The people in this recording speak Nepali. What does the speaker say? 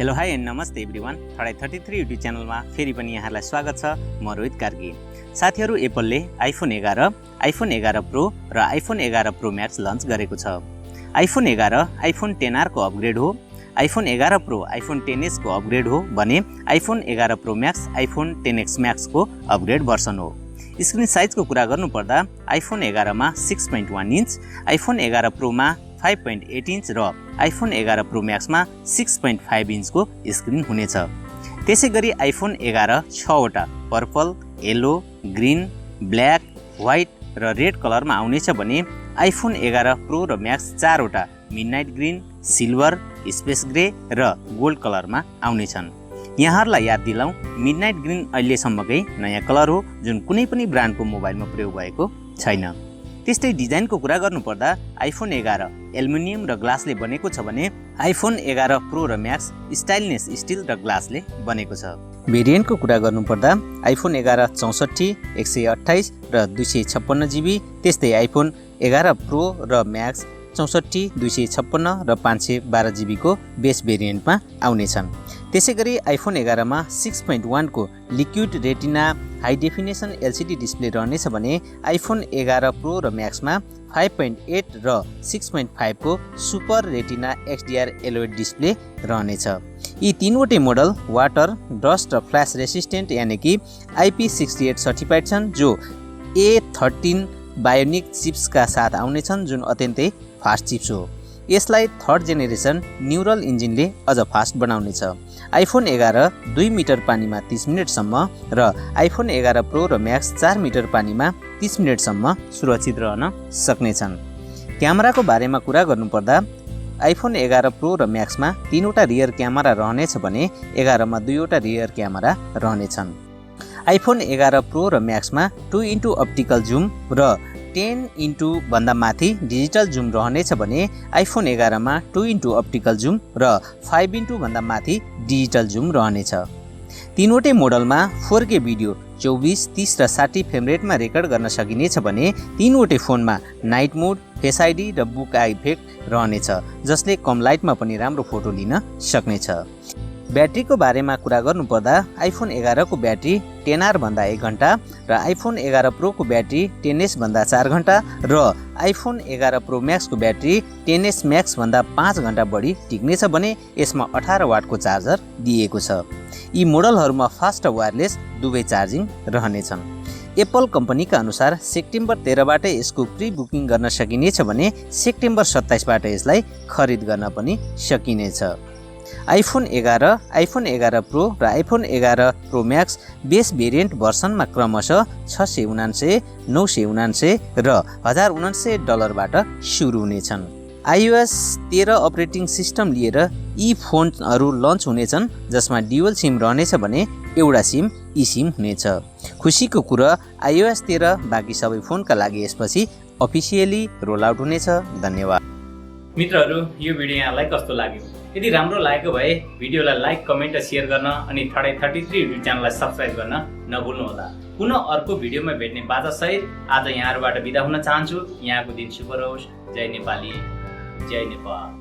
हेलो हाई एन्ड नमस्ते एभ्रिवान। थडाई 33 युट्युब च्यानलमा फेरि पनि यहाँलाई स्वागत छ। म रोहित कार्की। साथीहरू, एप्पलले आइफोन 11, आइफोन 11 प्रो र आइफोन 11 प्रो म्याक्स लन्च गरेको छ। आइफोन 11 आइफोन 10R को अपग्रेड हो, आइफोन 11 प्रो आइफोन 10S को अपग्रेड हो भने iPhone 11 pro Max iPhone 10X Max को अपग्रेड भर्सन हो। स्क्रिन साइजको कुरा गर्नुपर्दा आइफोन 11 मा 6.1 इन्च, आइफोन 11 प्रो मा 5.8 इन्च र आइफोन 11 प्रो म्याक्समा 6.5 इन्चको स्क्रिन हुनेछ। त्यसै गरी आइफोन 11 6वटा purple, yellow, green, black, white र रेड कलरमा आउनेछ भने आइफोन 11 प्रो र म्याक्स 4वटा midnight green, silver, space grey र गोल्ड कलरमा आउनेछन्। यहाँहरूलाई याद दिलाउँ, मिडनाइट ग्रीन अहिलेसम्मकै नयाँ कलर हो जुन कुनै पनि ब्रान्डको मोबाइलमा प्रयोग भएको छैन। त्यस्तै डिजाइनको कुरा गर्नुपर्दा आइफोन 11 एल्युमिनियम र ग्लासले बनेको छ भने आइफोन 11 प्रो र म्याक्स स्टाइलनेस स्टिल र ग्लासले बनेको छ। भेरिएन्टको कुरा गर्नुपर्दा आइफोन 11 64, 128 र 256 GB, त्यस्तै आइफोन 11 प्रो र म्याक्स 64, 256 र 512 GB को बेस भेरिएन्टमा आउनेछन्। त्यसै गरी आइफोन 11 मा 6.1 को liquid retina high definition LCD display रहनेछ भने आइफोन 11 प्रो र म्याक्समा 5.8 र 6.5 को सुपर रेटिना XDR एलोइड डिस्प्ले रहनेछ। यी तीनवटै मोडल वाटर, डस्ट र फ्ल्यास रेसिस्टेन्ट यानि कि IP68 सर्टिफाइड छन्, जो A13 बायोनिक चिप्सका साथ आउनेछन्, जुन अत्यन्तै फास्ट चिप्स हो। यसलाई थर्ड जेनेरेसन न्युरल इन्जिनले अझ फास्ट बनाउनेछ। आइफोन 11 2 मिटर पानीमा 30 मिनटसम्म र आइफोन 11 प्रो र म्याक्स 4 मिटर पानीमा 30 मिनटसम्म सुरक्षित रहन सक्नेछन्। क्यामेराको बारेमा कुरा गर्नुपर्दा आइफोन 11 प्रो र म्याक्समा 3वटा रियर क्यामेरा रहनेछ भने 11 मा 2वटा रियर क्यामेरा रहनेछन्। आइफोन 11 प्रो र म्याक्समा 2x अप्टिकल जुम र 10x भन्दा माथि डिजिटल जुम रहनेछ भने आइफोन 11 मा 2x अप्टिकल जुम र 5x भन्दा माथि डिजिटल जुम रहनेछ। तीनवटै मोडलमा 4K भिडियो 24, 30 र 60 फ्रेम रेटमा रेकर्ड गर्न सकिनेछ भने तीनवटै फोनमा नाइट मोड, फेस आइडी र बुक आई इफेक्ट रहनेछ, जसले कम लाइटमा पनि राम्रो फोटो लिन सक्नेछ। ब्याट्रीको बारेमा कुरा गर्नुपर्दा आइफोन 11 को ब्याट्री 10R भन्दा 1 घण्टा र आइफोन 11 प्रो को ब्याट्री 10S भन्दा 4 घण्टा र आइफोन 11 प्रो म्याक्स को ब्याट्री 10S म्याक्स भन्दा 5 घण्टा बढी टिक्नेछ भने यसमा 18 वाटको चार्जर दिएको छ। यी मोडलहरूमा फास्ट र वायरलेस दुवै चार्जिङ रहनेछन्। एप्पल कम्पनीका अनुसार सेप्टेम्बर 13 बाट यसको प्री बुकिङ गर्न सकिनेछ भने सेप्टेम्बर 27 बाट यसलाई खरिद गर्न पनि सकिनेछ। आइफोन 11, आइफोन 11 प्रो र iPhone 11 pro max base variant भर्सनमा क्रमशः $679, $979 र $1079 बाट सुरु हुनेछन्। iOS 13 अपरेटिङ सिस्टम लिएर यी फोनहरू लन्च हुनेछन्, जसमा ड्युअल सिम रहनेछ भने एउटा सिम इसिम हुनेछ। खुसीको कुरा, iOS 13 बाँकी सबै फोनका लागि यसपछि अफिसियली रोल आउट हुनेछ। धन्यवाद मित्रहरू, यो भिडियो यहाँलाई कस्तो लाग्यो? यदि राम्रो लागेको भए भिडियोलाई लाइक, कमेन्ट र सेयर गर्न अनि थडाई 33 युट्युब च्यानललाई सब्स्क्राइब गर्न नभुल्नुहोला। पुनः अर्को भिडियोमा भेट्ने बाजा सहित आज यहाँहरूबाट बिदा हुन चाहन्छु। यहाँको दिन शुभ रहोस्। जय नेपाली, जय नेपाल।